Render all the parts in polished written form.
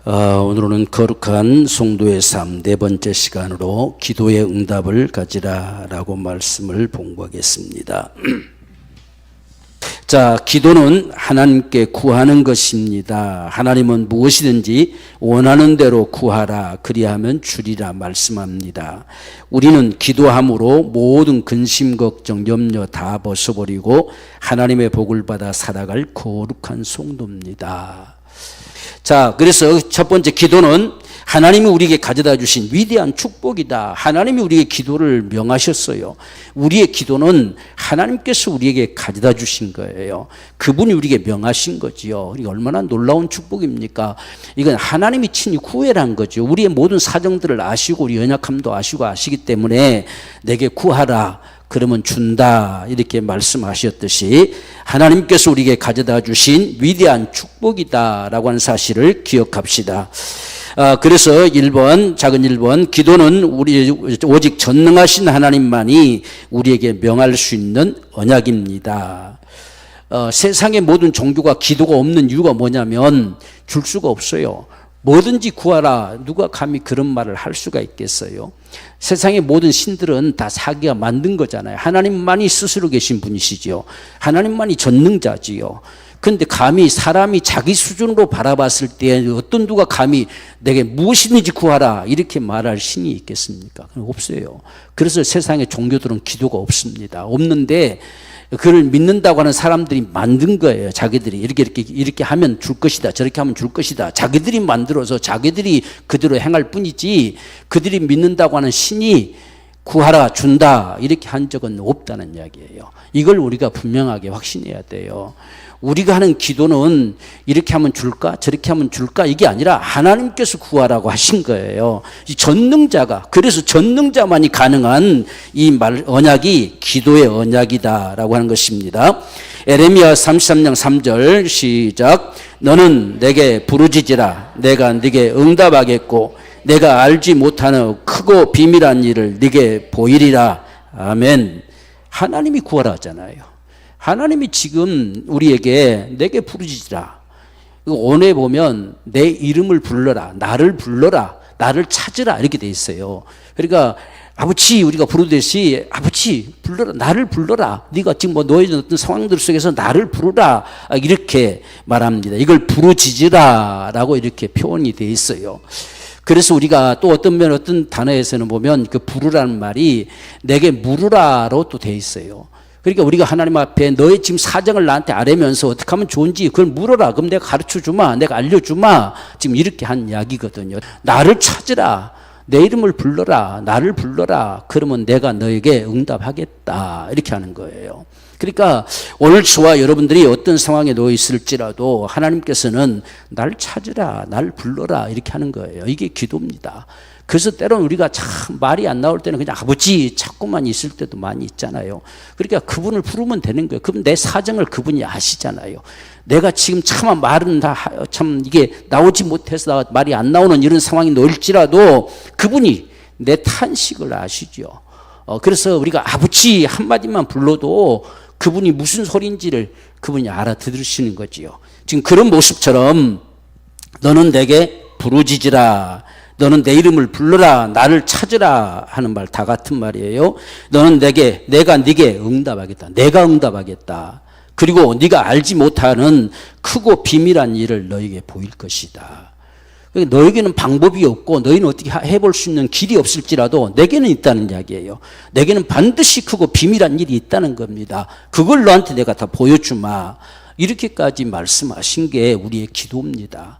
오늘은 거룩한 성도의 삶 네 번째 시간으로 기도의 응답을 가지라라고 말씀을 봉독하겠습니다. 자, 기도는 하나님께 구하는 것입니다. 하나님은 무엇이든지 원하는 대로 구하라 그리하면 주리라 말씀합니다. 우리는 기도함으로 모든 근심, 걱정, 염려 다 벗어버리고 하나님의 복을 받아 살아갈 거룩한 성도입니다. 자, 그래서 첫 번째 기도는 하나님이 우리에게 가져다 주신 위대한 축복이다. 하나님이 우리에게 기도를 명하셨어요. 우리의 기도는 하나님께서 우리에게 가져다 주신 거예요. 그분이 우리에게 명하신 거지요. 이게 얼마나 놀라운 축복입니까? 이건 하나님이 친히 구애한 거죠. 우리의 모든 사정들을 아시고 우리 연약함도 아시고 아시기 때문에 내게 구하라. 그러면 준다 이렇게 말씀하셨듯이 하나님께서 우리에게 가져다 주신 위대한 축복이다라고 하는 사실을 기억합시다. 그래서 1번 작은 1번 기도는 우리 오직 전능하신 하나님만이 우리에게 명할 수 있는 언약입니다. 세상의 모든 종교가 기도가 없는 이유가 뭐냐면 줄 수가 없어요. 뭐든지 구하라. 누가 감히 그런 말을 할 수가 있겠어요? 세상의 모든 신들은 다 자기가 만든 거잖아요. 하나님만이 스스로 계신 분이시죠. 하나님만이 전능자지요. 그런데 감히 사람이 자기 수준으로 바라봤을 때 어떤 누가 감히 내게 무엇이든지 구하라 이렇게 말할 신이 있겠습니까? 없어요. 그래서 세상의 종교들은 기도가 없습니다. 없는데 그를 믿는다고 하는 사람들이 만든 거예요. 자기들이 이렇게 하면 줄 것이다. 저렇게 하면 줄 것이다. 자기들이 만들어서 자기들이 그대로 행할 뿐이지 그들이 믿는다고 하는 신이 구하라 준다 이렇게 한 적은 없다는 이야기예요. 이걸 우리가 분명하게 확신해야 돼요. 우리가 하는 기도는 이렇게 하면 줄까 저렇게 하면 줄까 이게 아니라 하나님께서 구하라고 하신 거예요. 이 전능자가, 그래서 전능자만이 가능한 이 언약이 기도의 언약이다라고 하는 것입니다. 에레미야 33장 3절 시작. 너는 내게 부르짖으라 내가 네게 응답하겠고 내가 알지 못하는 크고 비밀한 일을 네게 보이리라. 아멘. 하나님이 구하라 하잖아요. 하나님이 지금 우리에게 내게 부르짖으라. 원에 보면 내 이름을 불러라, 나를 불러라, 나를 찾으라 이렇게 돼 있어요. 그러니까 아버지 우리가 부르듯이 아버지 불러라, 나를 불러라. 네가 지금 뭐 놓여진 어떤 상황들 속에서 나를 부르라 이렇게 말합니다. 이걸 부르짖으라라고 이렇게 표현이 돼 있어요. 그래서 우리가 또 어떤 단어에서는 보면 그 부르라는 말이 내게 물으라로 또 돼 있어요. 그러니까 우리가 하나님 앞에 너의 지금 사정을 나한테 아뢰면서 어떻게 하면 좋은지 그걸 물어라. 그럼 내가 가르쳐 주마. 내가 알려주마. 지금 이렇게 한 이야기거든요. 나를 찾으라. 내 이름을 불러라. 나를 불러라. 그러면 내가 너에게 응답하겠다. 이렇게 하는 거예요. 그러니까 오늘 저와 여러분들이 어떤 상황에 놓여 있을지라도 하나님께서는 날 찾으라. 날 불러라. 이렇게 하는 거예요. 이게 기도입니다. 그래서 때로는 우리가 참 말이 안 나올 때는 그냥 아버지 찾고만 있을 때도 많이 있잖아요. 그러니까 그분을 부르면 되는 거예요. 그럼 내 사정을 그분이 아시잖아요. 내가 지금 차마 말은 다 참 이게 나오지 못해서 말이 안 나오는 이런 상황이 놓일지라도 그분이 내 탄식을 아시죠. 그래서 우리가 아버지 한마디만 불러도 그분이 무슨 소리인지를 그분이 알아들으시는 거지요. 지금 그런 모습처럼 너는 내게 부르짖으라. 너는 내 이름을 불러라. 나를 찾으라 하는 말 다 같은 말이에요. 너는 내가 네게 응답하겠다. 내가 응답하겠다. 그리고 네가 알지 못하는 크고 비밀한 일을 너에게 보일 것이다. 너에게는 방법이 없고 너희는 어떻게 해볼 수 있는 길이 없을지라도 내게는 있다는 이야기예요. 내게는 반드시 크고 비밀한 일이 있다는 겁니다. 그걸 너한테 내가 다 보여주마. 이렇게까지 말씀하신 게 우리의 기도입니다.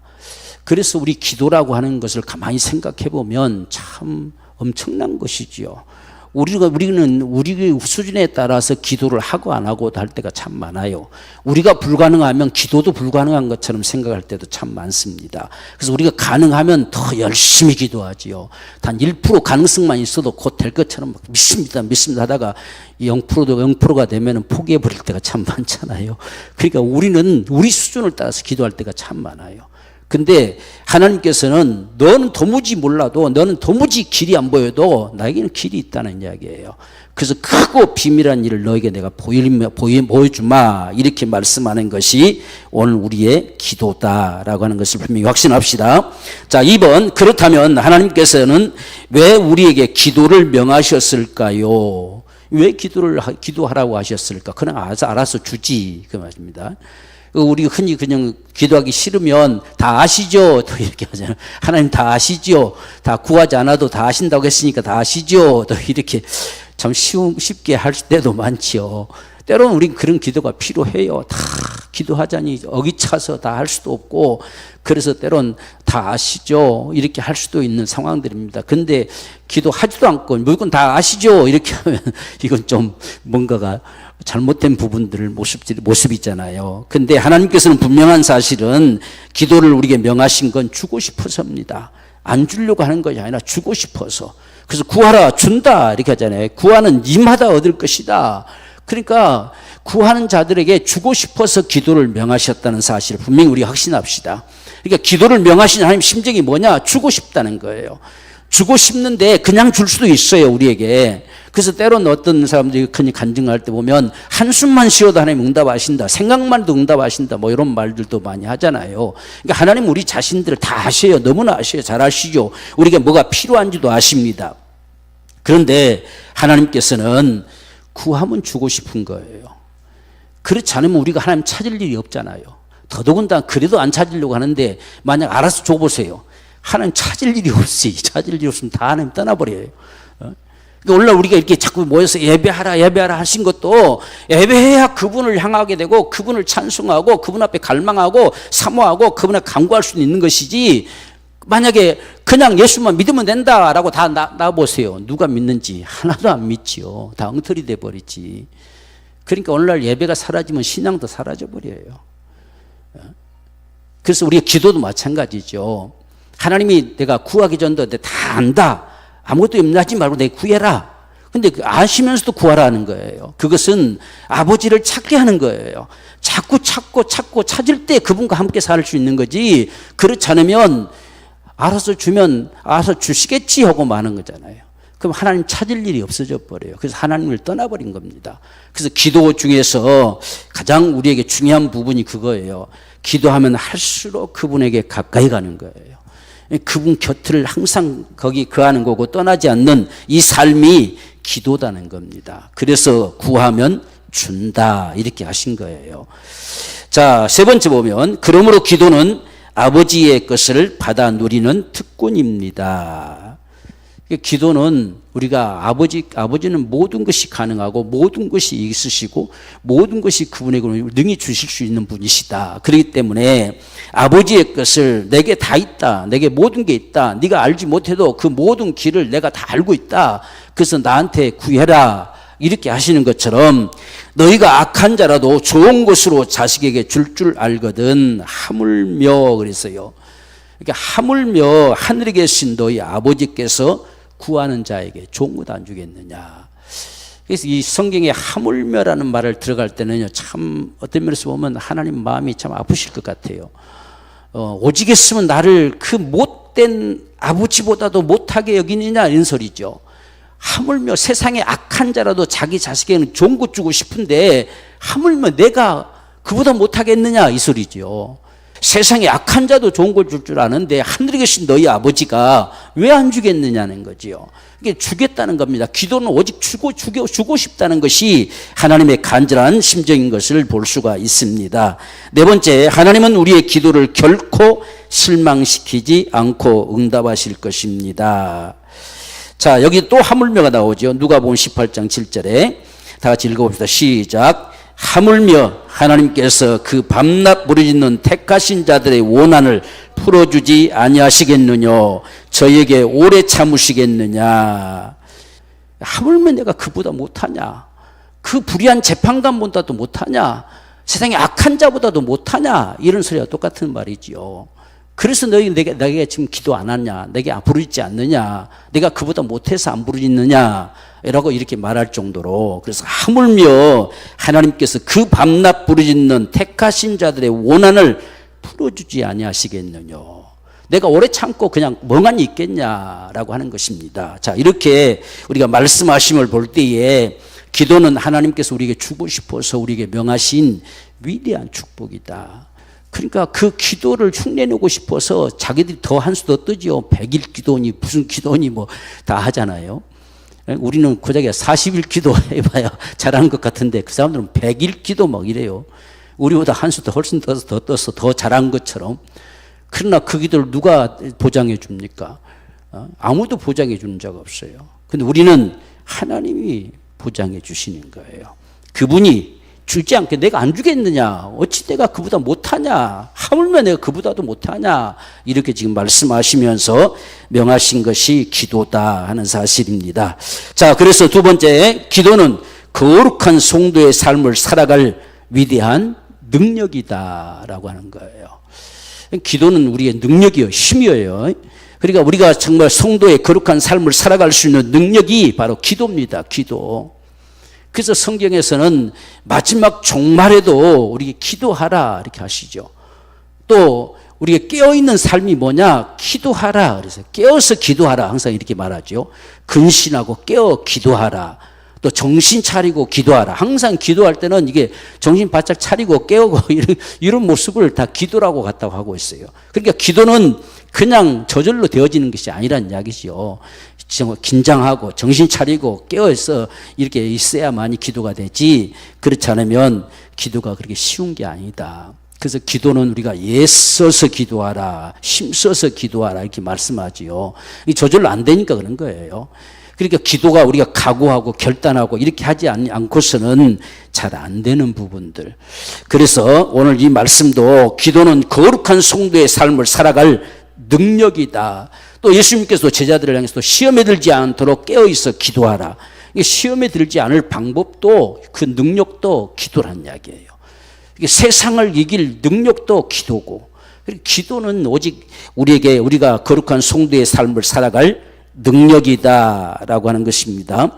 그래서 우리 기도라고 하는 것을 가만히 생각해 보면 참 엄청난 것이지요. 우리는 우리 수준에 따라서 기도를 하고 안 하고 할 때가 참 많아요. 우리가 불가능하면 기도도 불가능한 것처럼 생각할 때도 참 많습니다. 그래서 우리가 가능하면 더 열심히 기도하지요. 단 1% 가능성만 있어도 곧 될 것처럼 믿습니다 하다가 0%가 되면 포기해 버릴 때가 참 많잖아요. 그러니까 우리는 우리 수준을 따라서 기도할 때가 참 많아요. 근데 하나님께서는 너는 도무지 몰라도, 너는 도무지 길이 안 보여도 나에게는 길이 있다는 이야기예요. 그래서 크고 비밀한 일을 너에게 내가 보여주마, 이렇게 말씀하는 것이 오늘 우리의 기도다라고 하는 것을 분명히 확신합시다. 자, 2번, 그렇다면 하나님께서는 왜 우리에게 기도를 명하셨을까요? 왜 기도하라고 하셨을까? 그냥 알아서 주지, 그 말입니다. 우리 흔히 그냥 기도하기 싫으면 다 아시죠? 또 이렇게 하잖아요. 하나님 다 아시죠? 다 구하지 않아도 다 아신다고 했으니까 다 아시죠? 또 이렇게 참 쉽게 할 때도 많지요. 때로는 우린 그런 기도가 필요해요. 다 기도하자니 어기차서 다 할 수도 없고, 그래서 때론 다 아시죠? 이렇게 할 수도 있는 상황들입니다. 근데 기도하지도 않고 무조건 다 아시죠? 이렇게 하면 이건 좀 뭔가가 잘못된 부분들을 모습이잖아요. 근데 하나님께서는 분명한 사실은 기도를 우리에게 명하신 건 주고 싶어서입니다. 안 주려고 하는 것이 아니라 주고 싶어서. 그래서 구하라 준다 이렇게 하잖아요. 구하는 임하다 얻을 것이다. 그러니까 구하는 자들에게 주고 싶어서 기도를 명하셨다는 사실을 분명히 우리가 확신합시다. 그러니까 기도를 명하신 하나님 심정이 뭐냐? 주고 싶다는 거예요. 주고 싶는데 그냥 줄 수도 있어요, 우리에게. 그래서 때로는 어떤 사람들이 간증할 때 보면 한숨만 쉬어도 하나님 응답하신다, 생각만 해도 응답하신다, 뭐 이런 말들도 많이 하잖아요. 그러니까 하나님 우리 자신들을 다 아셔요. 너무나 아셔요. 잘 아시죠. 우리가 뭐가 필요한지도 아십니다. 그런데 하나님께서는 구하면 주고 싶은 거예요. 그렇지 않으면 우리가 하나님 찾을 일이 없잖아요. 더더군다나 그래도 안 찾으려고 하는데 만약 알아서 줘보세요. 하나님 찾을 일이 없어요. 찾을 일이 없으면 다 하나님 떠나버려요. 그러니까 오늘날 우리가 이렇게 자꾸 모여서 예배하라 하신 것도 예배해야 그분을 향하게 되고 그분을 찬송하고 그분 앞에 갈망하고 사모하고 그분을 간구할 수 있는 것이지, 만약에 그냥 예수만 믿으면 된다라고 다 나보세요. 누가 믿는지 하나도 안 믿지요. 다 엉터리 돼버리지. 그러니까 오늘날 예배가 사라지면 신앙도 사라져버려요. 그래서 우리가 기도도 마찬가지죠. 하나님이 내가 구하기 전도 다 안다, 아무것도 염려하지 말고 내가 구해라. 근데 아시면서도 구하라 하는 거예요. 그것은 아버지를 찾게 하는 거예요. 자꾸 찾고 찾을 때 그분과 함께 살 수 있는 거지, 그렇지 않으면 알아서 주면 알아서 주시겠지 하고 마는 거잖아요. 그럼 하나님 찾을 일이 없어져 버려요. 그래서 하나님을 떠나버린 겁니다. 그래서 기도 중에서 가장 우리에게 중요한 부분이 그거예요. 기도하면 할수록 그분에게 가까이 가는 거예요. 그분 곁을 항상 거기 거하는 거고 떠나지 않는 이 삶이 기도다는 겁니다. 그래서 구하면 준다 이렇게 하신 거예요. 자, 세 번째 보면 그러므로 기도는 아버지의 것을 받아 누리는 특권입니다. 기도는 우리가 아버지는 모든 것이 가능하고 모든 것이 있으시고 모든 것이 그분에게 능히 주실 수 있는 분이시다. 그렇기 때문에 아버지의 것을 내게 다 있다, 내게 모든 게 있다, 네가 알지 못해도 그 모든 길을 내가 다 알고 있다, 그래서 나한테 구해라 이렇게 하시는 것처럼 너희가 악한 자라도 좋은 것으로 자식에게 줄 알거든 하물며 그랬어요. 그러니까 하물며 하늘에 계신 너희 아버지께서 구하는 자에게 좋은 것 안 주겠느냐. 그래서 이 성경에 하물며라는 말을 들어갈 때는요, 참 어떤 면에서 보면 하나님 마음이 참 아프실 것 같아요. 오직 했으면 나를 그 못된 아버지보다도 못하게 여기느냐 이런 소리죠. 하물며 세상에 악한 자라도 자기 자식에게는 좋은 것 주고 싶은데 하물며 내가 그보다 못하겠느냐 이 소리죠. 세상에 악한 자도 좋은 걸 줄 아는데 하늘에 계신 너희 아버지가 왜 안 주겠느냐는 거지요. 이게 주겠다는 겁니다. 기도는 오직 주고 싶다는 것이 하나님의 간절한 심정인 것을 볼 수가 있습니다. 네 번째, 하나님은 우리의 기도를 결코 실망시키지 않고 응답하실 것입니다. 자, 여기 또 하물며가 나오죠. 누가복음 18장 7절에 다 같이 읽어봅시다. 시작. 하물며 하나님께서 그 밤낮 부르짖는 택하신 자들의 원한을 풀어주지 아니하시겠느냐, 저에게 오래 참으시겠느냐. 하물며 내가 그보다 못하냐, 그 불의한 재판관보다도 못하냐, 세상에 악한 자보다도 못하냐, 이런 소리와 똑같은 말이지요. 그래서 내게 지금 기도 안 하냐, 내게 부르짖지 않느냐, 내가 그보다 못해서 안 부르짖느냐 라고 이렇게 말할 정도로, 그래서 하물며 하나님께서 그 밤낮 부르짖는 택하신 자들의 원한을 풀어주지 아니하시겠느냐. 내가 오래 참고 그냥 멍하니 있겠냐라고 하는 것입니다. 자, 이렇게 우리가 말씀하심을 볼 때에 기도는 하나님께서 우리에게 주고 싶어서 우리에게 명하신 위대한 축복이다. 그러니까 그 기도를 흉내내고 싶어서 자기들이 더 한 수 더 뜨지요. 100일 기도니 무슨 기도니 뭐 다 하잖아요. 우리는 고작에 40일 기도 해봐야 잘하는 것 같은데 그 사람들은 100일 기도 막 이래요. 우리보다 한 수 더 훨씬 더 떠서 더 잘한 것처럼. 그러나 그 기도를 누가 보장해 줍니까? 아무도 보장해 주는 자가 없어요. 근데 우리는 하나님이 보장해 주시는 거예요. 그분이 주지 않게 내가 안 주겠느냐? 어찌 내가 그보다 못하냐? 하물며 내가 그보다도 못하냐? 이렇게 지금 말씀하시면서 명하신 것이 기도다 하는 사실입니다. 자, 그래서 두 번째, 기도는 거룩한 성도의 삶을 살아갈 위대한 능력이다라고 하는 거예요. 기도는 우리의 능력이요, 힘이에요. 그러니까 우리가 정말 성도의 거룩한 삶을 살아갈 수 있는 능력이 바로 기도입니다. 기도. 그래서 성경에서는 마지막 종말에도 우리에게 기도하라 이렇게 하시죠. 또 우리가 깨어있는 삶이 뭐냐? 기도하라. 그래서 깨어서 기도하라 항상 이렇게 말하죠. 근신하고 깨어 기도하라. 또 정신 차리고 기도하라. 항상 기도할 때는 이게 정신 바짝 차리고 깨우고 이런 모습을 다 기도라고 갖다고 하고 있어요. 그러니까 기도는 그냥 저절로 되어지는 것이 아니란 이야기죠. 긴장하고 정신 차리고 깨어서 이렇게 있어야만이 기도가 되지, 그렇지 않으면 기도가 그렇게 쉬운 게 아니다. 그래서 기도는 우리가 애써서 기도하라, 힘써서 기도하라 이렇게 말씀하지요. 이 저절로 안 되니까 그런 거예요. 그러니까 기도가 우리가 각오하고 결단하고 이렇게 하지 않고서는 잘 안 되는 부분들. 그래서 오늘 이 말씀도 기도는 거룩한 성도의 삶을 살아갈 능력이다. 또 예수님께서 제자들을 향해서 시험에 들지 않도록 깨어있어 기도하라. 시험에 들지 않을 방법도 그 능력도 기도란 이야기예요. 세상을 이길 능력도 기도고, 기도는 오직 우리가 거룩한 성도의 삶을 살아갈 능력이다라고 하는 것입니다.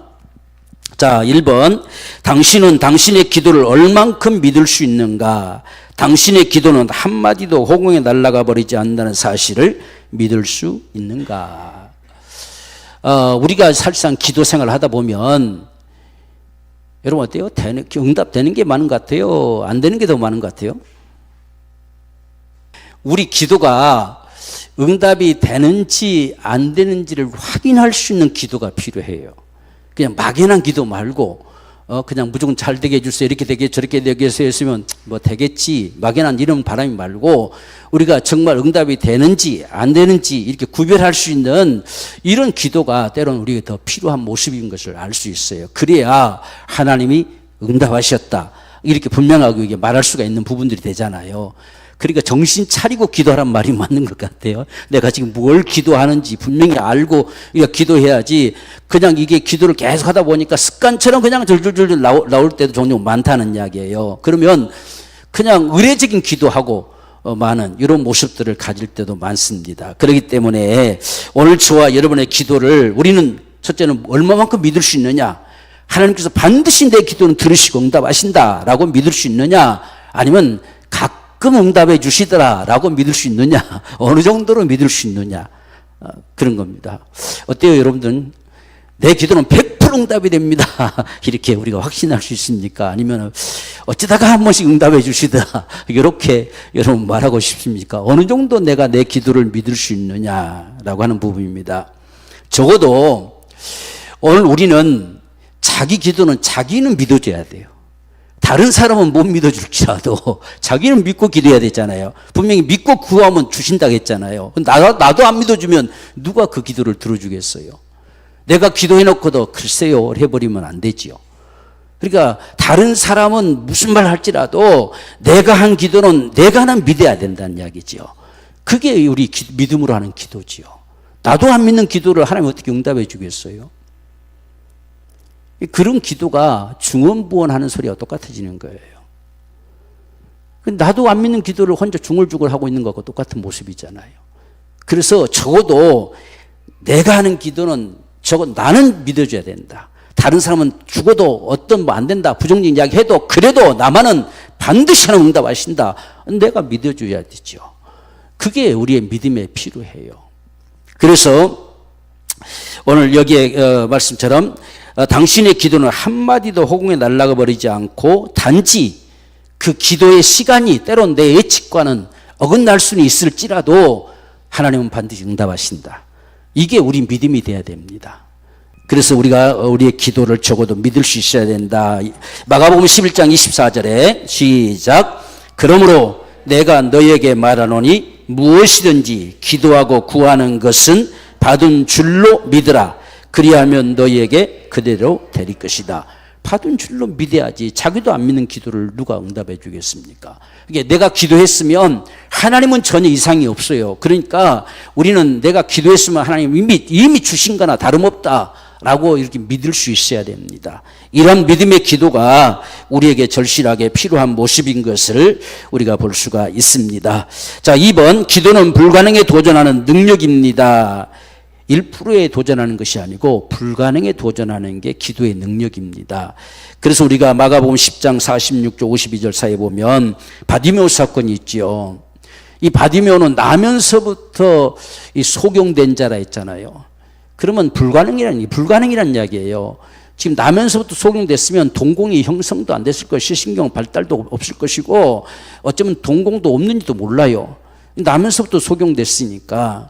자, 1번. 당신은 당신의 기도를 얼만큼 믿을 수 있는가? 당신의 기도는 한마디도 허공에 날아가 버리지 않는다는 사실을 믿을 수 있는가? 우리가 사실상 기도 생활을 하다 보면 여러분 어때요? 응답되는 게 많은 것 같아요? 안 되는 게 더 많은 것 같아요? 우리 기도가 응답이 되는지 안 되는지를 확인할 수 있는 기도가 필요해요. 그냥 막연한 기도 말고 그냥 무조건 잘 되게 해주세요, 이렇게 되게 저렇게 되게 해서 했으면 뭐 되겠지, 막연한 이런 바람이 말고 우리가 정말 응답이 되는지 안 되는지 이렇게 구별할 수 있는 이런 기도가 때로는 우리에게 더 필요한 모습인 것을 알 수 있어요. 그래야 하나님이 응답하셨다 이렇게 분명하게 말할 수가 있는 부분들이 되잖아요. 그러니까 정신 차리고 기도하란 말이 맞는 것 같아요. 내가 지금 뭘 기도하는지 분명히 알고 우리가 기도해야지, 그냥 이게 기도를 계속 하다 보니까 습관처럼 그냥 줄줄줄 나올 때도 종종 많다는 이야기예요. 그러면 그냥 의례적인 기도하고 많은 이런 모습들을 가질 때도 많습니다. 그렇기 때문에 오늘 저와 여러분의 기도를 우리는 첫째는 얼마만큼 믿을 수 있느냐, 하나님께서 반드시 내 기도는 들으시고 응답하신다라고 믿을 수 있느냐, 아니면 가끔 응답해 주시더라라고 믿을 수 있느냐, 어느 정도로 믿을 수 있느냐, 그런 겁니다. 어때요 여러분들? 내 기도는 100% 응답이 됩니다 이렇게 우리가 확신할 수 있습니까? 아니면 어쩌다가 한 번씩 응답해 주시더라 이렇게 여러분 말하고 싶습니까? 어느 정도 내가 내 기도를 믿을 수 있느냐라고 하는 부분입니다. 적어도 오늘 우리는 자기 기도는 자기는 믿어줘야 돼요. 다른 사람은 못 믿어줄지라도 자기는 믿고 기도해야 되잖아요. 분명히 믿고 구하면 주신다고 했잖아요. 나도 안 믿어주면 누가 그 기도를 들어주겠어요? 내가 기도해놓고도 글쎄요 해버리면 안 되지요. 그러니까 다른 사람은 무슨 말 할지라도 내가 한 기도는 내가 하나 믿어야 된다는 이야기죠. 그게 우리 믿음으로 하는 기도지요. 나도 안 믿는 기도를 하나님 어떻게 응답해 주겠어요? 그런 기도가 중언부언하는 소리와 똑같아지는 거예요. 나도 안 믿는 기도를 혼자 중얼중얼 하고 있는 것과 똑같은 모습이잖아요. 그래서 적어도 내가 하는 기도는 나는 믿어줘야 된다. 다른 사람은 죽어도 어떤 뭐 안 된다 부정적인 이야기 해도 그래도 나만은 반드시 하는 응답하신다. 내가 믿어줘야 되죠. 그게 우리의 믿음에 필요해요. 그래서 오늘 여기에 말씀처럼 당신의 기도는 한마디도 허공에 날아가 버리지 않고 단지 그 기도의 시간이 때론 내 예측과는 어긋날 수는 있을지라도 하나님은 반드시 응답하신다. 이게 우리 믿음이 돼야 됩니다. 그래서 우리가 우리의 기도를 적어도 믿을 수 있어야 된다. 마가복음 11장 24절에 시작. 그러므로 내가 너희에게 말하노니 무엇이든지 기도하고 구하는 것은 받은 줄로 믿으라. 그리하면 너희에게 그대로 될 것이다. 받은 줄로 믿어야지. 자기도 안 믿는 기도를 누가 응답해 주겠습니까? 이게 내가 기도했으면 하나님은 전혀 이상이 없어요. 그러니까 우리는 내가 기도했으면 하나님 이미 주신 거나 다름없다라고 이렇게 믿을 수 있어야 됩니다. 이런 믿음의 기도가 우리에게 절실하게 필요한 모습인 것을 우리가 볼 수가 있습니다. 자, 2번 기도는 불가능에 도전하는 능력입니다. 1%에 도전하는 것이 아니고 불가능에 도전하는 게 기도의 능력입니다. 그래서 우리가 마가복음 10장 46절 52절 사이에 보면 바디메오 사건이 있죠. 이 바디메오는 나면서부터 이 소경된 자라 했잖아요. 그러면 불가능이라는 이야기예요. 지금 나면서부터 소경됐으면 동공이 형성도 안 됐을 것이고 신경 발달도 없을 것이고 어쩌면 동공도 없는지도 몰라요. 나면서부터 소경됐으니까.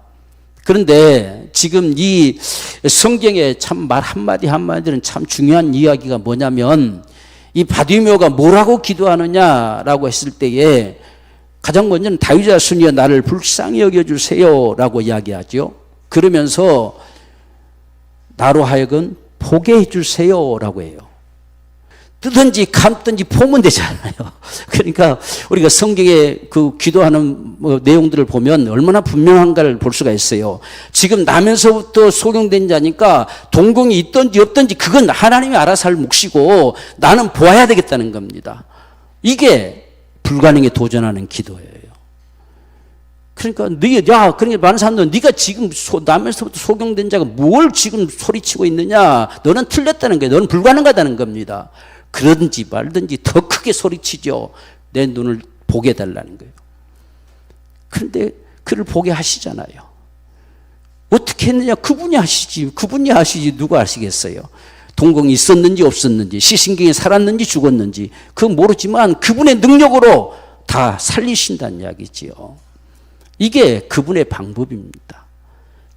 그런데 지금 이 성경의 참 말 한마디 한마디는 참 중요한 이야기가 뭐냐면 이 바디메오가 뭐라고 기도하느냐라고 했을 때에 가장 먼저는 다윗 자손이여 나를 불쌍히 여겨주세요 라고 이야기하죠. 그러면서 나로 하여금 보게 해주세요 라고 해요. 뜨든지 감든지 보면 되잖아요. 그러니까 우리가 성경의 그 기도하는 내용들을 보면 얼마나 분명한가를 볼 수가 있어요. 지금 나면서부터 소경된 자니까 동공이 있든지 없든지 그건 하나님이 알아서 할 몫이고 나는 보아야 되겠다는 겁니다. 이게 불가능에 도전하는 기도예요. 그러니까 그러니까 많은 사람들은 네가 지금 나면서부터 소경된 자가 뭘 지금 소리치고 있느냐? 너는 틀렸다는 거예요. 너는 불가능하다는 겁니다. 그러든지 말든지 더 크게 소리치죠. 내 눈을 보게 해달라는 거예요. 그런데 그를 보게 하시잖아요. 어떻게 했느냐? 그분이 하시지 누가 하시겠어요? 동공이 있었는지 없었는지 시신경이 살았는지 죽었는지 그건 모르지만 그분의 능력으로 다 살리신다는 이야기지요. 이게 그분의 방법입니다.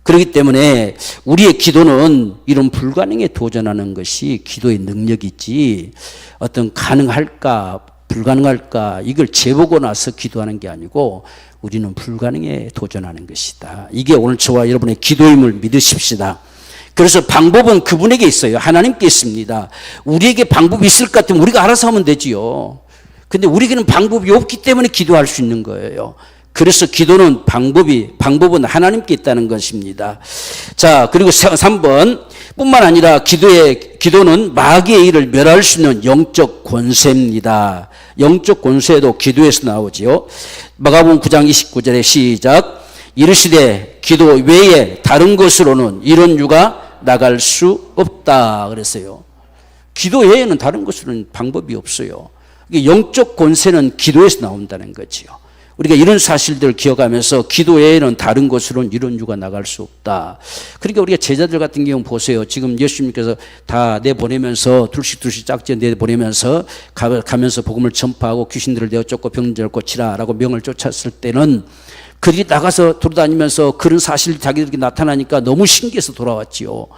그렇기 때문에 우리의 기도는 이런 불가능에 도전하는 것이 기도의 능력이지 어떤 가능할까 불가능할까 이걸 재보고 나서 기도하는 게 아니고 우리는 불가능에 도전하는 것이다. 이게 오늘 저와 여러분의 기도임을 믿으십시다. 그래서 방법은 그분에게 있어요. 하나님께 있습니다. 우리에게 방법이 있을 것 같으면 우리가 알아서 하면 되지요. 근데 우리에게는 방법이 없기 때문에 기도할 수 있는 거예요. 그래서 기도는 방법은 하나님께 있다는 것입니다. 자, 그리고 3번 뿐만 아니라 기도는 마귀의 일을 멸할 수 있는 영적 권세입니다. 영적 권세도 기도에서 나오지요. 마가복음 9장 29절에 시작. 이르시되 기도 외에 다른 것으로는 이런 유가 나갈 수 없다 그랬어요. 기도 외에는 다른 것으로는 방법이 없어요. 영적 권세는 기도에서 나온다는 거지요. 우리가 이런 사실들을 기억하면서 기도 외에는 다른 것으로는 이런 유가 나갈 수 없다. 그러니까 우리가 제자들 같은 경우 보세요. 지금 예수님께서 다 내보내면서 둘씩 짝지어 내보내면서 가면서 복음을 전파하고 귀신들을 내어 쫓고 병들을 고치라라고 명을 쫓았을 때는 그들이 나가서 돌아다니면서 그런 사실이 자기들에게 나타나니까 너무 신기해서 돌아왔지요.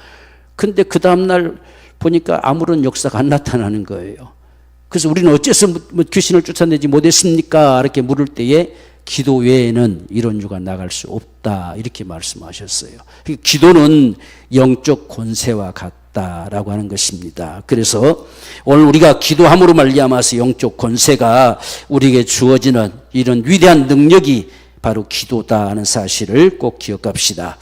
근데 그 다음날 보니까 아무런 역사가 안 나타나는 거예요. 그래서 우리는 어째서 귀신을 쫓아내지 못했습니까? 이렇게 물을 때에 기도 외에는 이런 유가 나갈 수 없다 이렇게 말씀하셨어요. 기도는 영적 권세와 같다라고 하는 것입니다. 그래서 오늘 우리가 기도함으로 말미암아서 영적 권세가 우리에게 주어지는 이런 위대한 능력이 바로 기도다 하는 사실을 꼭 기억합시다.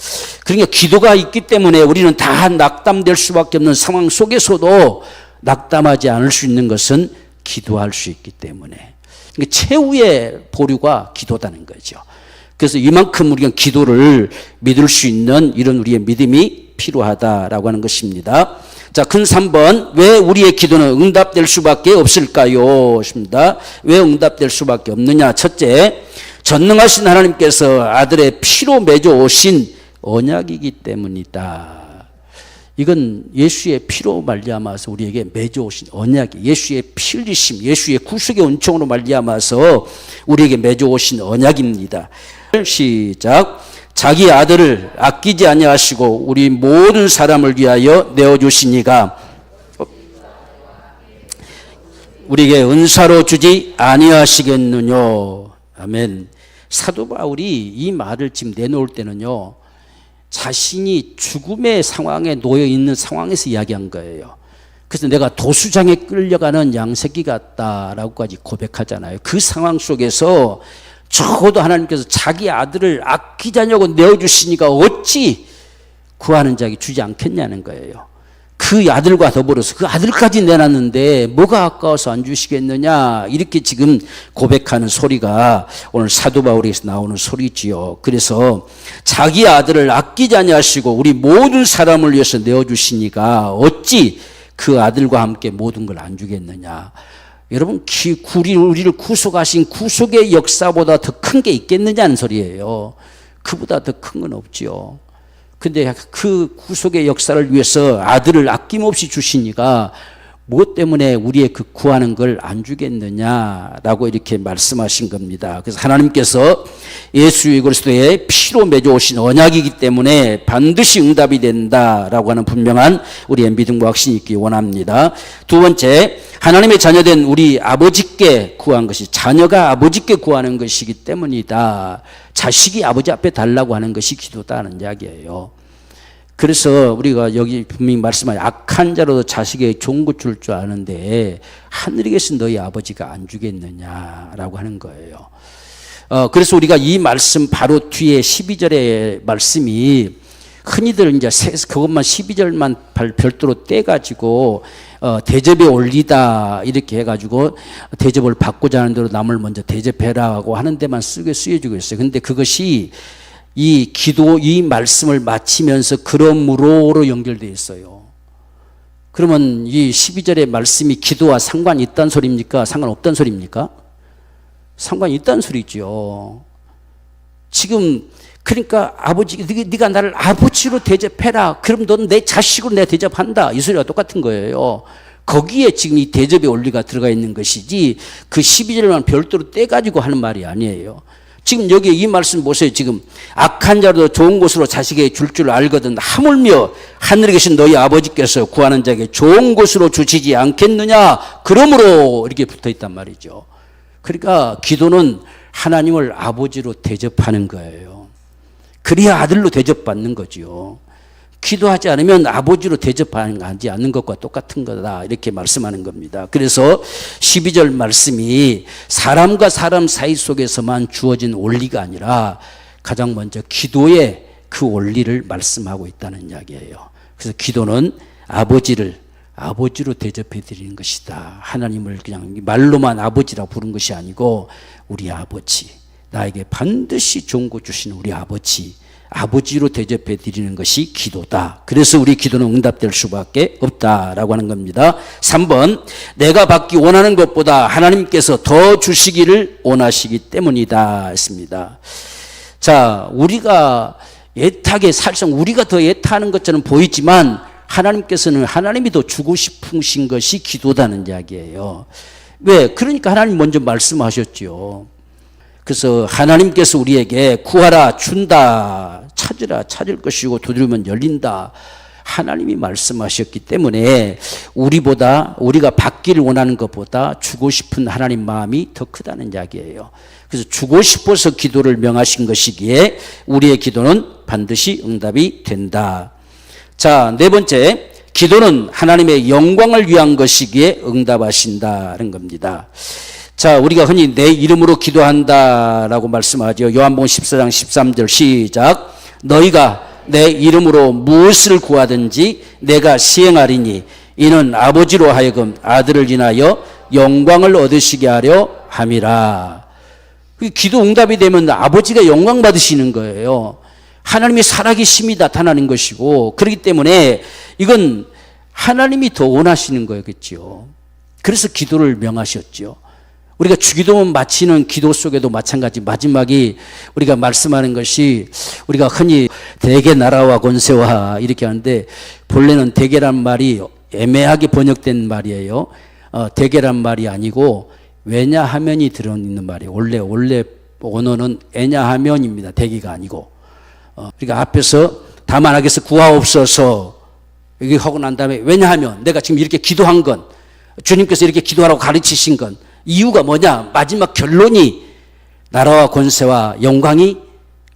그러니까 기도가 있기 때문에 우리는 다 낙담될 수밖에 없는 상황 속에서도 낙담하지 않을 수 있는 것은 기도할 수 있기 때문에 그러니까 최후의 보류가 기도다는 거죠. 그래서 이만큼 우리가 기도를 믿을 수 있는 이런 우리의 믿음이 필요하다라고 하는 것입니다. 자, 큰 3번, 왜 우리의 기도는 응답될 수밖에 없을까요? 십니다. 왜 응답될 수밖에 없느냐? 첫째, 전능하신 하나님께서 아들의 피로 맺어 오신 언약이기 때문이다. 이건 예수의 피로 말미암아서 우리에게 맺어 오신 언약이, 예수의 피 흘리심, 예수의 구속의 은총으로 말미암아서 우리에게 맺어 오신 언약입니다. 시작. 자기 아들을 아끼지 아니하시고 우리 모든 사람을 위하여 내어주시니가 우리에게 은사로 주지 아니하시겠느냐. 아멘. 사도 바울이 이 말을 지금 내놓을 때는요, 자신이 죽음의 상황에 놓여 있는 상황에서 이야기한 거예요. 그래서 내가 도수장에 끌려가는 양새끼 같다라고까지 고백하잖아요. 그 상황 속에서 적어도 하나님께서 자기 아들을 아끼지 않냐고 내어주시니까 어찌 구하는 자에게 주지 않겠냐는 거예요. 그 아들과 더불어서 그 아들까지 내놨는데 뭐가 아까워서 안 주시겠느냐, 이렇게 지금 고백하는 소리가 오늘 사도 바울에서 나오는 소리지요. 그래서 자기 아들을 아끼지 아니하시고 우리 모든 사람을 위해서 내어주시니까 어찌 그 아들과 함께 모든 걸 안 주겠느냐. 여러분, 우리를 구속하신 구속의 역사보다 더 큰 게 있겠느냐는 소리예요. 그보다 더 큰 건 없지요. 근데 그 구속의 역사를 위해서 아들을 아낌없이 주시니까 무엇 때문에 우리의 그 구하는 걸 안 주겠느냐라고 이렇게 말씀하신 겁니다. 그래서 하나님께서 예수 그리스도의 피로 맺어 오신 언약이기 때문에 반드시 응답이 된다라고 하는 분명한 우리의 믿음과 확신이 있기 원합니다. 두 번째, 하나님의 자녀된 우리 아버지께 구한 것이, 자녀가 아버지께 구하는 것이기 때문이다. 자식이 아버지 앞에 달라고 하는 것이 기도다는 이야기예요. 그래서 우리가 여기 분명히 말씀하신 악한 자로도 자식에게 좋은 것 줄 줄 아는데 하늘에 계신 너희 아버지가 안 주겠느냐라고 하는 거예요. 그래서 우리가 이 말씀 바로 뒤에 12절의 말씀이 흔히들 이제 그것만 12절만 별도로 떼가지고 대접에 올리다 이렇게 해가지고 대접을 받고자 하는 대로 남을 먼저 대접해라고 하는 데만 쓰여지고 있어요. 근데 그것이 이 기도, 이 말씀을 마치면서 그러므로로 연결되어 있어요. 그러면 이 12절의 말씀이 기도와 상관이 있다는 소리입니까? 상관없다는 소리입니까? 상관이 있다는 소리죠. 지금 그러니까 아버지, 네가 나를 아버지로 대접해라. 그럼 넌 내 자식으로 내가 대접한다. 이 소리가 똑같은 거예요. 거기에 지금 이 대접의 원리가 들어가 있는 것이지 그 12절만 별도로 떼가지고 하는 말이 아니에요. 지금 여기 이 말씀 보세요. 지금 악한 자로도 좋은 곳으로 자식에게 줄 줄 알거든 하물며 하늘에 계신 너희 아버지께서 구하는 자에게 좋은 곳으로 주시지 않겠느냐. 그러므로 이렇게 붙어 있단 말이죠. 그러니까 기도는 하나님을 아버지로 대접하는 거예요. 그래야 아들로 대접받는 거죠. 기도하지 않으면 아버지로 대접하지 않는 것과 똑같은 거다, 이렇게 말씀하는 겁니다. 그래서 12절 말씀이 사람과 사람 사이 속에서만 주어진 원리가 아니라 가장 먼저 기도의 그 원리를 말씀하고 있다는 이야기예요. 그래서 기도는 아버지로 대접해 드리는 것이다. 하나님을 그냥 말로만 아버지라고 부른 것이 아니고 우리 아버지, 나에게 반드시 좋은 것 주시는 우리 아버지로 대접해 드리는 것이 기도다. 그래서 우리 기도는 응답될 수밖에 없다라고 하는 겁니다. 3번, 내가 받기 원하는 것보다 하나님께서 더 주시기를 원하시기 때문이다 했습니다. 자, 우리가 애타게 살짝 우리가 더 애타하는 것처럼 보이지만 하나님께서는 하나님이 더 주고 싶으신 것이 기도다는 이야기예요. 왜? 그러니까 하나님 먼저 말씀하셨죠. 그래서 하나님께서 우리에게 구하라 준다, 찾으라 찾을 것이고 두드리면 열린다, 하나님이 말씀하셨기 때문에 우리가 받기를 원하는 것보다 주고 싶은 하나님 마음이 더 크다는 이야기예요. 그래서 주고 싶어서 기도를 명하신 것이기에 우리의 기도는 반드시 응답이 된다. 자, 네 번째, 기도는 하나님의 영광을 위한 것이기에 응답하신다는 겁니다. 자, 우리가 흔히 내 이름으로 기도한다라고 말씀하죠. 요한복음 14장 13절 시작. 너희가 내 이름으로 무엇을 구하든지 내가 시행하리니 이는 아버지로 하여금 아들을 인하여 영광을 얻으시게 하려 함이라. 기도 응답이 되면 아버지가 영광 받으시는 거예요. 하나님이 살아계심이 나타나는 것이고, 그렇기 때문에 이건 하나님이 더 원하시는 거겠죠. 그래서 기도를 명하셨죠. 우리가 주기도문 마치는 기도 속에도 마찬가지, 마지막이 우리가 말씀하는 것이, 우리가 흔히 대개 나라와 권세와 이렇게 하는데, 본래는 대개란 말이 애매하게 번역된 말이에요. 대개란 말이 아니고 왜냐하면이 들어있는 말이에요. 원래 언어는 애냐하면입니다. 대개가 아니고. 그러니까 앞에서 다만하게서 구하옵소서 이게 하고 난 다음에, 왜냐하면 내가 지금 이렇게 기도한 건, 주님께서 이렇게 기도하라고 가르치신 건 이유가 뭐냐? 마지막 결론이 나라와 권세와 영광이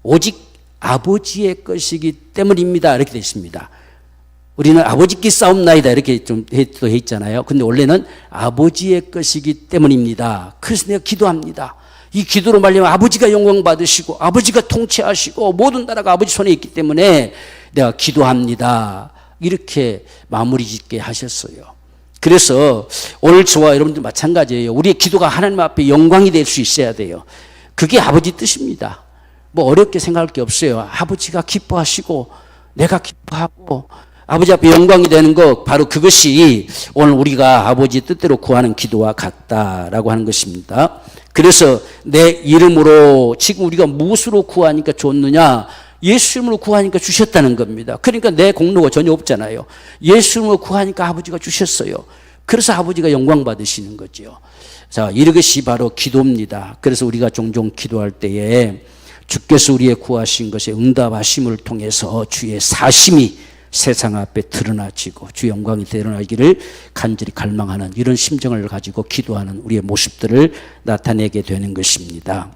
오직 아버지의 것이기 때문입니다. 이렇게 되어 있습니다. 우리는 아버지께 싸움나이다 이렇게 좀 해 있잖아요. 근데 원래는 아버지의 것이기 때문입니다. 그래서 내가 기도합니다. 이 기도로 말미암아 아버지가 영광 받으시고 아버지가 통치하시고 모든 나라가 아버지 손에 있기 때문에 내가 기도합니다. 이렇게 마무리 짓게 하셨어요. 그래서 오늘 저와 여러분들 마찬가지예요. 우리의 기도가 하나님 앞에 영광이 될 수 있어야 돼요. 그게 아버지 뜻입니다. 뭐 어렵게 생각할 게 없어요. 아버지가 기뻐하시고 내가 기뻐하고 아버지 앞에 영광이 되는 것, 바로 그것이 오늘 우리가 아버지 뜻대로 구하는 기도와 같다라고 하는 것입니다. 그래서 내 이름으로 지금 우리가 무엇으로 구하니까 줬느냐? 예수 이름으로 구하니까 주셨다는 겁니다. 그러니까 내 공로가 전혀 없잖아요. 예수 이름으로 구하니까 아버지가 주셨어요. 그래서 아버지가 영광 받으시는 거죠. 자, 이것이 바로 기도입니다. 그래서 우리가 종종 기도할 때에 주께서 우리의 구하신 것에 응답하심을 통해서 주의 사심이 세상 앞에 드러나지고 주 영광이 드러나기를 간절히 갈망하는 이런 심정을 가지고 기도하는 우리의 모습들을 나타내게 되는 것입니다.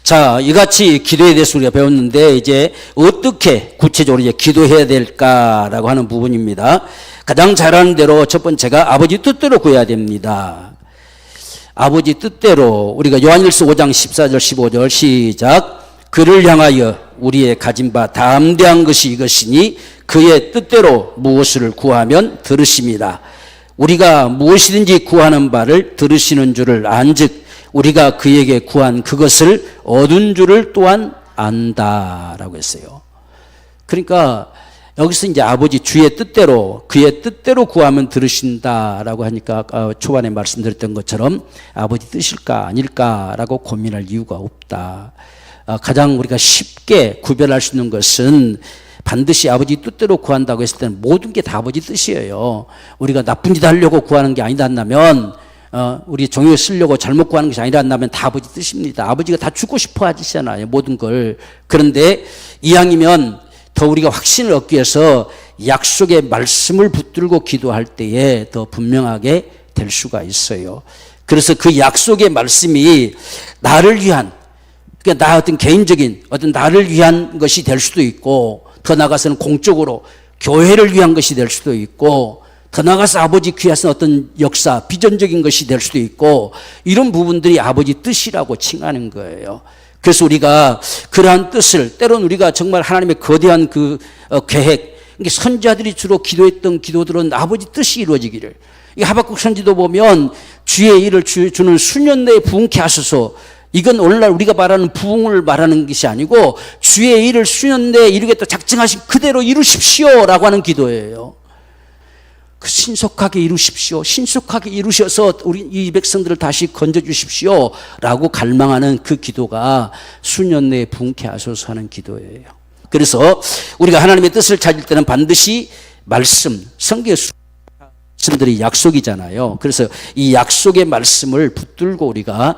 자, 이같이 기도에 대해서 우리가 배웠는데, 이제 어떻게 구체적으로 이제 기도해야 될까라고 하는 부분입니다. 가장 잘 아는 대로 첫 번째가 아버지 뜻대로 구해야 됩니다. 아버지 뜻대로, 우리가 요한일서 5장 14절 15절 시작. 그를 향하여 우리의 가진 바 담대한 것이 이것이니 그의 뜻대로 무엇을 구하면 들으십니다. 우리가 무엇이든지 구하는 바를 들으시는 줄을 안즉 우리가 그에게 구한 그것을 얻은 줄을 또한 안다라고 했어요. 그러니까 여기서 이제 아버지 주의 뜻대로, 그의 뜻대로 구하면 들으신다라고 하니까 아까 초반에 말씀드렸던 것처럼 아버지 뜻일까 아닐까라고 고민할 이유가 없다. 가장 우리가 쉽게 구별할 수 있는 것은 반드시 아버지 뜻대로 구한다고 했을 때는 모든 게 다 아버지 뜻이에요. 우리가 나쁜 짓 하려고 구하는 게 아니다 한다면, 우리 종교에 쓰려고 잘못 구하는 것이 아니라 한다면 다 아버지 뜻입니다. 아버지가 다 주고 싶어 하시잖아요, 모든 걸. 그런데 이왕이면 더 우리가 확신을 얻기 위해서 약속의 말씀을 붙들고 기도할 때에 더 분명하게 될 수가 있어요. 그래서 그 약속의 말씀이 나를 위한, 그러니까 나 어떤 개인적인 어떤 나를 위한 것이 될 수도 있고, 더 나아가서는 공적으로 교회를 위한 것이 될 수도 있고, 더 나아가서 아버지 귀하신 어떤 역사, 비전적인 것이 될 수도 있고, 이런 부분들이 아버지 뜻이라고 칭하는 거예요. 그래서 우리가 그러한 뜻을, 때로는 우리가 정말 하나님의 거대한 그 계획, 선지자들이 주로 기도했던 기도들은 아버지 뜻이 이루어지기를. 이 하박국 선지도 보면 주의 일을 주는 수년 내에 부흥케 하소서. 이건 오늘날 우리가 말하는 부흥을 말하는 것이 아니고 주의 일을 수년 내에 이루겠다 작정하신 그대로 이루십시오라고 하는 기도예요. 그 신속하게 이루십시오. 신속하게 이루셔서 우리 이 백성들을 다시 건져주십시오라고 갈망하는 그 기도가 수년 내에 부흥케 하소서 하는 기도예요. 그래서 우리가 하나님의 뜻을 찾을 때는 반드시 말씀, 성경의 말씀들이 약속이잖아요. 그래서 이 약속의 말씀을 붙들고 우리가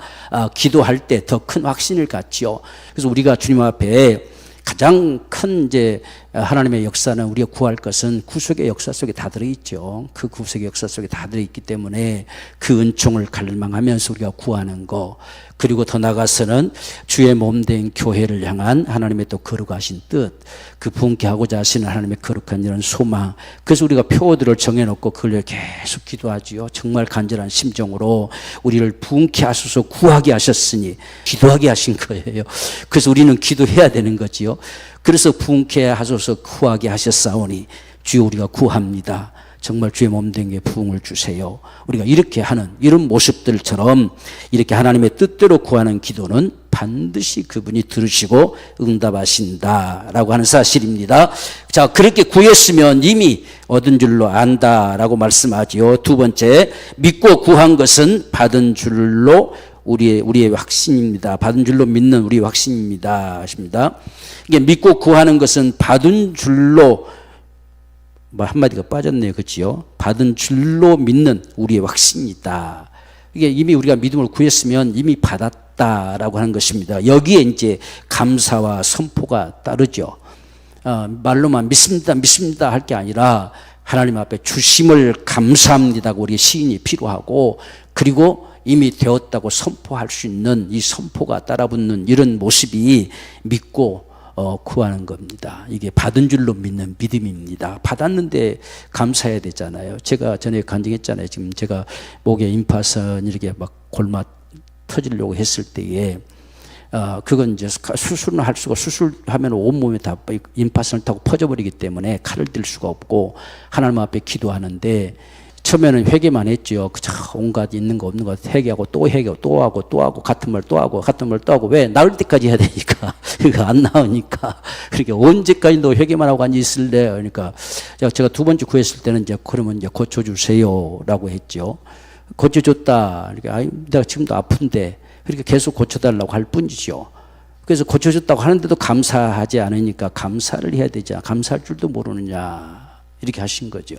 기도할 때 더 큰 확신을 갖지요. 그래서 우리가 주님 앞에 가장 큰 이제 하나님의 역사는 우리가 구할 것은 구속의 역사 속에 다 들어있죠. 그 구속의 역사 속에 다 들어있기 때문에 그 은총을 갈망하면서 우리가 구하는 거, 그리고 더 나아가서는 주의 몸된 교회를 향한 하나님의 또 거룩하신 뜻, 그 부흥케 하고자 하시는 하나님의 거룩한 이런 소망. 그래서 우리가 표어들을 정해놓고 그걸 계속 기도하지요. 정말 간절한 심정으로 우리를 부흥케 하소서 구하게 하셨으니 기도하게 하신 거예요. 그래서 우리는 기도해야 되는 거지요. 그래서 부흥케 하소서 구하게 하셨사오니 주여 우리가 구합니다. 정말 주의 몸된 게 부흥을 주세요. 우리가 이렇게 하는 이런 모습들처럼 이렇게 하나님의 뜻대로 구하는 기도는 반드시 그분이 들으시고 응답하신다라고 하는 사실입니다. 자, 그렇게 구했으면 이미 얻은 줄로 안다라고 말씀하지요. 두 번째, 믿고 구한 것은 받은 줄로 우리의 확신입니다. 받은 줄로 믿는 우리의 확신입니다. 하십니다. 이게 믿고 구하는 것은 받은 줄로, 뭐 한마디가 빠졌네요. 그렇지요? 받은 줄로 믿는 우리의 확신이다. 이게 이미 우리가 믿음을 구했으면 이미 받았다라고 하는 것입니다. 여기에 이제 감사와 선포가 따르죠. 말로만 믿습니다 할 게 아니라 하나님 앞에 주심을 감사합니다고 우리의 시인이 필요하고, 그리고 이미 되었다고 선포할 수 있는 이 선포가 따라붙는 이런 모습이 믿고 구하는 겁니다. 이게 받은 줄로 믿는 믿음입니다. 받았는데 감사해야 되잖아요. 제가 전에 간증했잖아요. 지금 제가 목에 임파선 이렇게 막 골마 터지려고 했을 때에 그건 이제 수술은 할 수가, 수술하면 온몸에 다 임파선을 타고 퍼져버리기 때문에 칼을 들 수가 없고 하나님 앞에 기도하는데, 처음에는 회개만 했죠. 온갖 있는 거 없는 거 회개하고 또 회개하고 또 하고 또 하고 같은 말 또 하고 같은 말 또 하고, 왜? 나을 때까지 해야 되니까. 이거 안 나오니까. 그렇게 언제까지 너 회개만 하고 앉아 있을래? 그러니까 제가 두 번째 구했을 때는 이제 그러면 이제 고쳐주세요라고 했죠. 고쳐줬다. 그러니까 내가 지금도 아픈데 그렇게 계속 고쳐달라고 할 뿐이죠. 그래서 고쳐줬다고 하는데도 감사하지 않으니까 감사를 해야 되지, 감사할 줄도 모르느냐 이렇게 하신 거죠.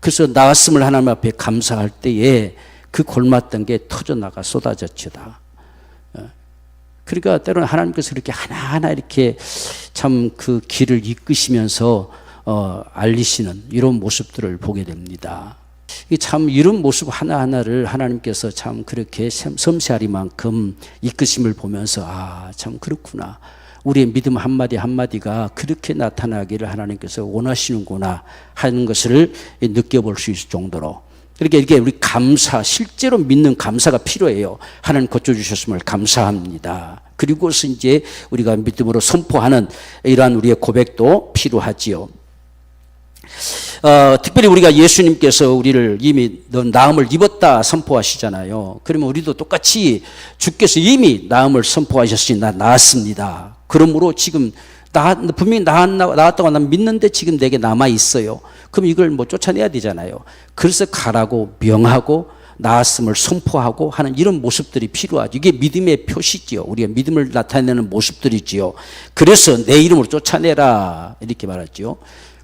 그래서 나았음을 하나님 앞에 감사할 때에 그 골맞던 게 터져나가 쏟아졌죠. 다. 그러니까 때로는 하나님께서 이렇게 하나하나 이렇게 참 그 길을 이끄시면서 알리시는 이런 모습들을 보게 됩니다. 참 이런 모습 하나하나를 하나님께서 참 그렇게 섬세하리만큼 이끄심을 보면서 참 그렇구나, 우리의 믿음 한마디 한마디가 그렇게 나타나기를 하나님께서 원하시는구나 하는 것을 느껴볼 수 있을 정도로, 이렇게 우리 감사, 실제로 믿는 감사가 필요해요. 하나님 고쳐주셨음을 감사합니다. 그리고서 이제 우리가 믿음으로 선포하는 이러한 우리의 고백도 필요하지요. 특별히 우리가 예수님께서 우리를 이미 넌 나음을 입었다 선포하시잖아요. 그러면 우리도 똑같이 주께서 이미 나음을 선포하셨으니 나 나았습니다. 그러므로 지금 분명히 나았다고 난 믿는데 지금 내게 남아 있어요. 그럼 이걸 뭐 쫓아내야 되잖아요. 그래서 가라고 명하고 나았음을 선포하고 하는 이런 모습들이 필요하죠. 이게 믿음의 표시지요. 우리가 믿음을 나타내는 모습들이지요. 그래서 내 이름으로 쫓아내라 이렇게 말하죠.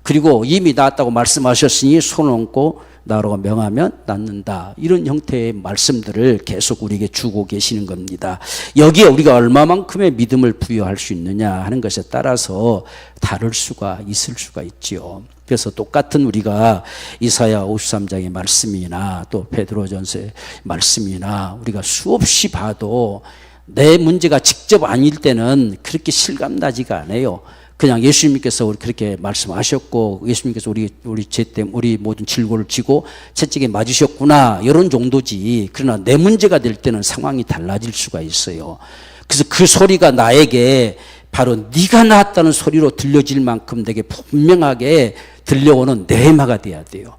그리고 이미 나았다고 말씀하셨으니 손을 얹고 나라고 명하면 낫는다. 이런 형태의 말씀들을 계속 우리에게 주고 계시는 겁니다. 여기에 우리가 얼마만큼의 믿음을 부여할 수 있느냐 하는 것에 따라서 다를 수가 있을 수가 있지요. 그래서 똑같은 우리가 이사야 53장의 말씀이나 또 베드로전서의 말씀이나 우리가 수없이 봐도 내 문제가 직접 아닐 때는 그렇게 실감나지가 않아요. 그냥 예수님께서 그렇게 말씀하셨고 예수님께서 우리 모든 질고를 지고 채찍에 맞으셨구나 이런 정도지. 그러나 내 문제가 될 때는 상황이 달라질 수가 있어요. 그래서 그 소리가 나에게 바로 네가 나았다는 소리로 들려질 만큼 되게 분명하게 들려오는 내마가 돼야 돼요.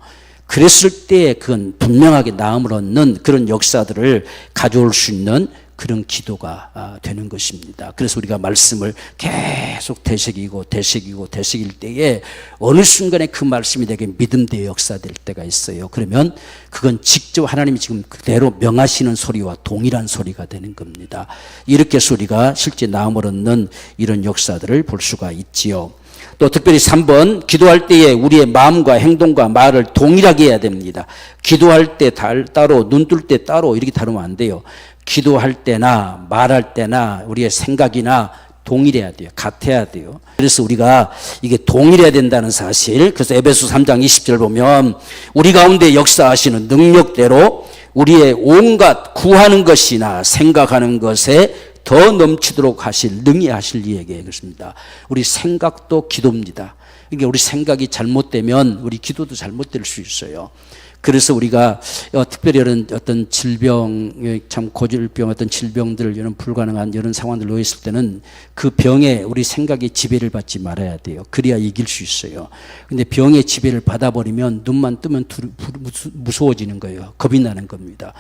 그랬을 때 그건 분명하게 나음을 얻는 그런 역사들을 가져올 수 있는 그런 기도가 되는 것입니다. 그래서 우리가 말씀을 계속 되새기고 되새길 때에 어느 순간에 그 말씀이 되게 믿음대의 역사될 때가 있어요. 그러면 그건 직접 하나님이 지금 그대로 명하시는 소리와 동일한 소리가 되는 겁니다. 이렇게 해서 우리가 실제 나음을 얻는 이런 역사들을 볼 수가 있지요. 또 특별히 3번, 기도할 때에 우리의 마음과 행동과 말을 동일하게 해야 됩니다. 기도할 때 따로, 눈 뜰 때 따로 이렇게 다루면 안 돼요. 기도할 때나 말할 때나 우리의 생각이나 동일해야 돼요. 같아야 돼요. 그래서 우리가 이게 동일해야 된다는 사실, 그래서 에베소 3장 20절 보면 우리 가운데 역사하시는 능력대로 우리의 온갖 구하는 것이나 생각하는 것에 더 넘치도록 능히 하실 이에게 그렇습니다. 우리 생각도 기도입니다. 이게 우리 생각이 잘못되면 우리 기도도 잘못될 수 있어요. 그래서 우리가 특별히 이런 어떤 질병, 참 고질병, 어떤 질병들, 이런 불가능한 이런 상황들 놓였을 때는 그 병에 우리 생각이 지배를 받지 말아야 돼요. 그래야 이길 수 있어요. 근데 병의 지배를 받아버리면 눈만 뜨면 무서워지는 거예요. 겁이 나는 겁니다.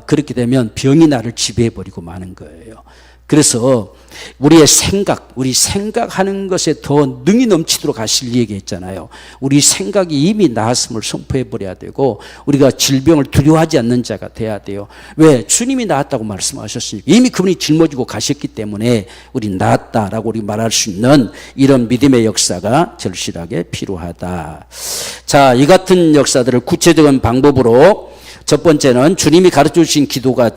그렇게 되면 병이 나를 지배해버리고 마는 거예요. 그래서 우리의 생각, 우리 생각하는 것에 더 능이 넘치도록 하실 얘기했잖아요. 우리 생각이 이미 나았음을 선포해 버려야 되고 우리가 질병을 두려워하지 않는 자가 돼야 돼요. 왜? 주님이 나았다고 말씀하셨으니까. 이미 그분이 짊어지고 가셨기 때문에 우리 나았다라고 우리 말할 수 있는 이런 믿음의 역사가 절실하게 필요하다. 자, 이 같은 역사들을 구체적인 방법으로 첫 번째는 주님이 가르쳐 주신 기도가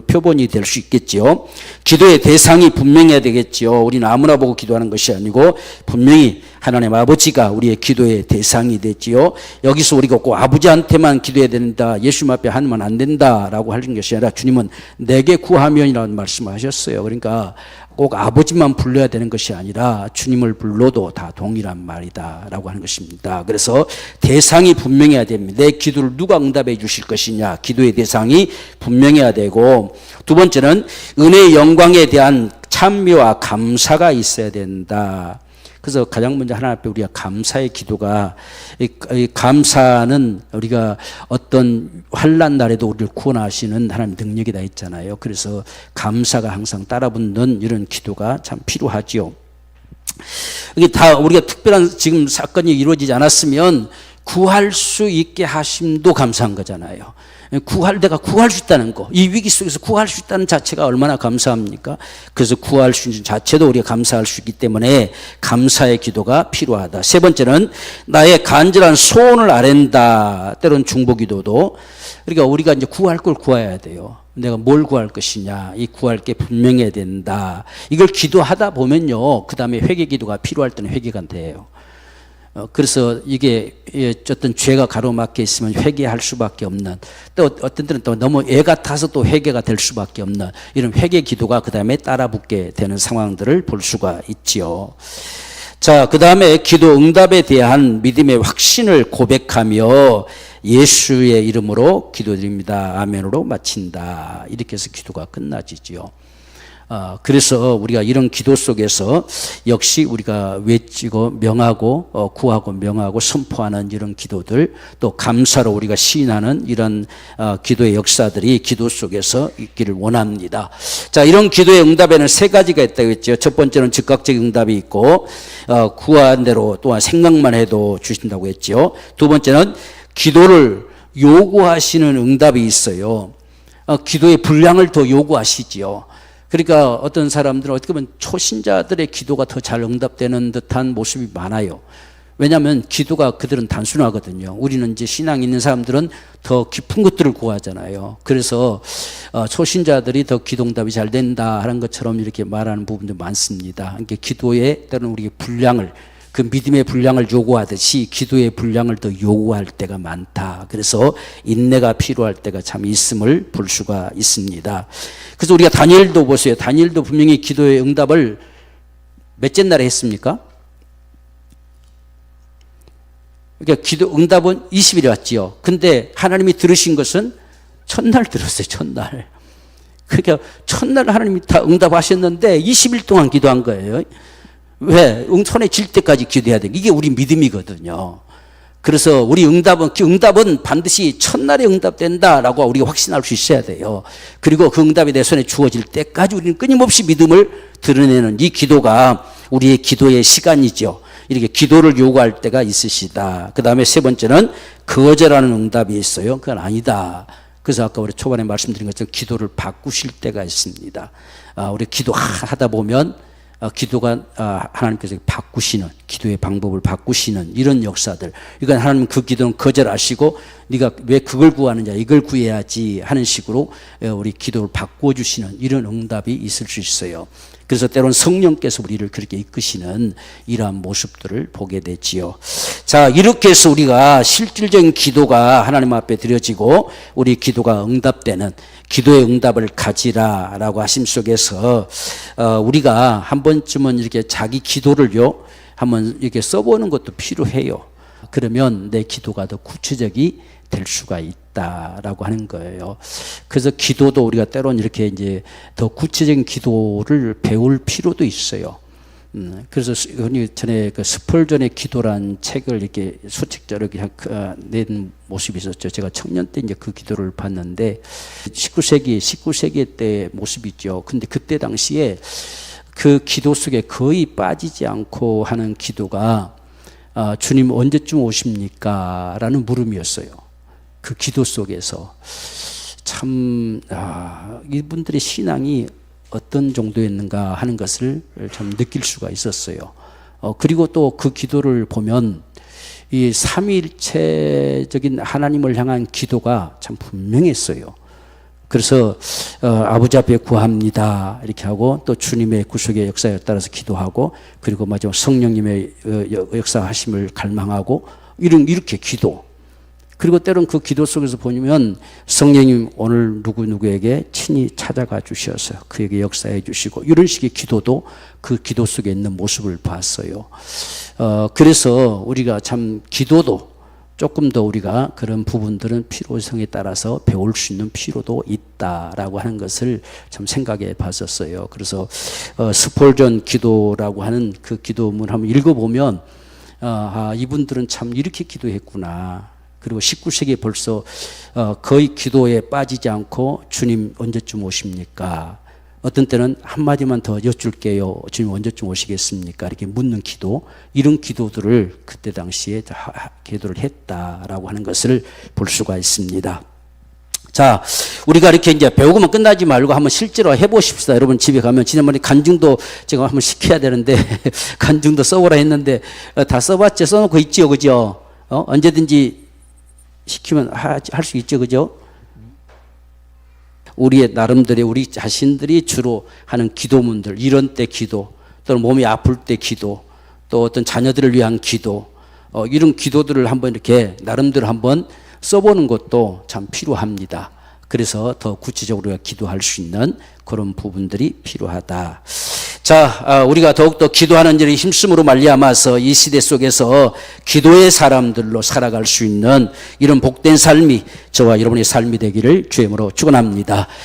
표본이 될 수 있겠지요. 기도의 대상이 분명해야 되겠지요. 우리는 아무나 보고 기도하는 것이 아니고 분명히 하나님 아버지가 우리의 기도의 대상이 되지요. 여기서 우리가 꼭 아버지한테만 기도해야 된다, 예수님 앞에 하면 안 된다라고 하는 것이 아니라 주님은 내게 구하면이라는 말씀하셨어요. 그러니까 꼭 아버지만 불러야 되는 것이 아니라 주님을 불러도 다 동일한 말이다 라고 하는 것입니다. 그래서 대상이 분명해야 됩니다. 내 기도를 누가 응답해 주실 것이냐, 기도의 대상이 분명해야 되고, 두 번째는 은혜의 영광에 대한 찬미와 감사가 있어야 된다. 그래서 가장 먼저 하나님 앞에 우리가 감사의 기도가, 이 감사는 우리가 어떤 환난 날에도 우리를 구원하시는 하나님 능력이 다 있잖아요. 그래서 감사가 항상 따라붙는 이런 기도가 참 필요하지요. 이게 다 우리가 특별한 지금 사건이 이루어지지 않았으면 구할 수 있게 하심도 감사한 거잖아요. 내가 구할 수 있다는 거, 이 위기 속에서 구할 수 있다는 자체가 얼마나 감사합니까? 그래서 구할 수 있는 자체도 우리가 감사할 수 있기 때문에 감사의 기도가 필요하다. 세 번째는 나의 간절한 소원을 아랜다. 때론 중보기도도, 그러니까 우리가 이제 구할 걸 구해야 돼요. 내가 뭘 구할 것이냐, 이 구할 게 분명해야 된다. 이걸 기도하다 보면요, 그 다음에 회개 기도가 필요할 때는 회개가 돼요. 그래서 이게 어떤 죄가 가로막혀 있으면 회개할 수밖에 없는, 또 어떤 때는 또 너무 애 같아서 또 회개가 될 수밖에 없는 이런 회개 기도가 그 다음에 따라붙게 되는 상황들을 볼 수가 있지요. 자, 그 다음에 기도 응답에 대한 믿음의 확신을 고백하며 예수의 이름으로 기도드립니다. 아멘으로 마친다. 이렇게 해서 기도가 끝나지지요. 그래서 우리가 이런 기도 속에서 역시 우리가 외치고 명하고 구하고 명하고 선포하는 이런 기도들, 또 감사로 우리가 시인하는 이런 기도의 역사들이 기도 속에서 있기를 원합니다. 자, 이런 기도의 응답에는 세 가지가 있다고 했죠. 첫 번째는 즉각적 응답이 있고, 구한 대로 또한 생각만 해도 주신다고 했죠. 두 번째는 기도를 요구하시는 응답이 있어요. 기도의 분량을 더 요구하시지요. 그러니까 어떤 사람들은 어떻게 보면 초신자들의 기도가 더 잘 응답되는 듯한 모습이 많아요. 왜냐하면 기도가 그들은 단순하거든요. 우리는 이제 신앙 있는 사람들은 더 깊은 것들을 구하잖아요. 그래서 초신자들이 더 기도 응답이 잘 된다 하는 것처럼 이렇게 말하는 부분도 많습니다. 그러니까 기도에 따른 우리의 분량을, 그 믿음의 분량을 요구하듯이 기도의 분량을 더 요구할 때가 많다. 그래서 인내가 필요할 때가 참 있음을 볼 수가 있습니다. 그래서 우리가 다니엘도 보세요. 다니엘도 분명히 기도의 응답을 몇째 날에 했습니까? 그러니까 기도 응답은 20일에 왔지요. 근데 하나님이 들으신 것은 첫날 들었어요. 첫날. 그러니까 첫날 하나님이 다 응답하셨는데 20일 동안 기도한 거예요. 왜? 손에 질 때까지 기도해야 돼. 이게 우리 믿음이거든요. 그래서 우리 응답은 반드시 첫날에 응답된다라고 우리가 확신할 수 있어야 돼요. 그리고 그 응답이 내 손에 주어질 때까지 우리는 끊임없이 믿음을 드러내는 이 기도가 우리의 기도의 시간이죠. 이렇게 기도를 요구할 때가 있으시다. 그 다음에 세 번째는 거절하는 응답이 있어요. 그건 아니다. 그래서 아까 우리 초반에 말씀드린 것처럼 기도를 바꾸실 때가 있습니다. 우리 기도하다 보면 기도가 하나님께서 바꾸시는, 기도의 방법을 바꾸시는 이런 역사들. 이건 하나님 그 기도는 거절하시고 네가 왜 그걸 구하느냐, 이걸 구해야지 하는 식으로 우리 기도를 바꿔주시는 이런 응답이 있을 수 있어요. 그래서 때로는 성령께서 우리를 그렇게 이끄시는 이러한 모습들을 보게 되지요. 자, 이렇게 해서 우리가 실질적인 기도가 하나님 앞에 드려지고 우리 기도가 응답되는 기도의 응답을 가지라라고 하심 속에서 우리가 한 번쯤은 이렇게 자기 기도를요 한번 이렇게 써보는 것도 필요해요. 그러면 내 기도가 더 구체적이 될 수가 있다라고 하는 거예요. 그래서 기도도 우리가 때로는 이렇게 이제 더 구체적인 기도를 배울 필요도 있어요. 그래서 흔히 전에 그 스펄전의 기도란 책을 이렇게 수책자로 낸 모습이 있었죠. 제가 청년 때 이제 그 기도를 봤는데 19세기 때 모습이죠. 근데 그때 당시에 그 기도 속에 거의 빠지지 않고 하는 기도가 주님 언제쯤 오십니까? 라는 물음이었어요. 그 기도 속에서 참 이분들의 신앙이 어떤 정도였는가 하는 것을 참 느낄 수가 있었어요. 그리고 또 그 기도를 보면 이 삼위일체적인 하나님을 향한 기도가 참 분명했어요. 그래서 아버지 앞에 구합니다 이렇게 하고 또 주님의 구속의 역사에 따라서 기도하고 그리고 마지막 성령님의 역사하심을 갈망하고 이렇게 기도. 그리고 때론 그 기도 속에서 보면 성령님 오늘 누구누구에게 친히 찾아가 주셔서 그에게 역사해 주시고 이런 식의 기도도 그 기도 속에 있는 모습을 봤어요. 그래서 우리가 참 기도도 조금 더 우리가 그런 부분들은 필요성에 따라서 배울 수 있는 필요도 있다라고 하는 것을 참 생각해 봤었어요. 그래서 스폴전 기도라고 하는 그 기도문 한번 읽어보면 이분들은 참 이렇게 기도했구나. 그리고 19세기에 벌써 거의 기도에 빠지지 않고 주님 언제쯤 오십니까? 어떤 때는 한마디만 더 여쭐게요. 주님 언제쯤 오시겠습니까? 이렇게 묻는 기도, 이런 기도들을 그때 당시에 기도를 했다라고 하는 것을 볼 수가 있습니다. 자, 우리가 이렇게 이제 배우고만 끝나지 말고 한번 실제로 해보십시다. 여러분 집에 가면 지난번에 간증도 제가 한번 시켜야 되는데 간증도 써보라 했는데 다 써봤죠? 써놓고 있지요, 그죠? 언제든지 시키면 할 수 있죠, 그죠? 우리의 나름대로 우리 자신들이 주로 하는 기도문들, 이런 때 기도, 또는 몸이 아플 때 기도, 또 어떤 자녀들을 위한 기도, 이런 기도들을 한번 이렇게 나름대로 한번 써보는 것도 참 필요합니다. 그래서 더 구체적으로 기도할 수 있는 그런 부분들이 필요하다. 자, 우리가 더욱더 기도하는 일에 힘쓰므로 말미암아서 이 시대 속에서 기도의 사람들로 살아갈 수 있는 이런 복된 삶이 저와 여러분의 삶이 되기를 주의 이름으로 축원합니다.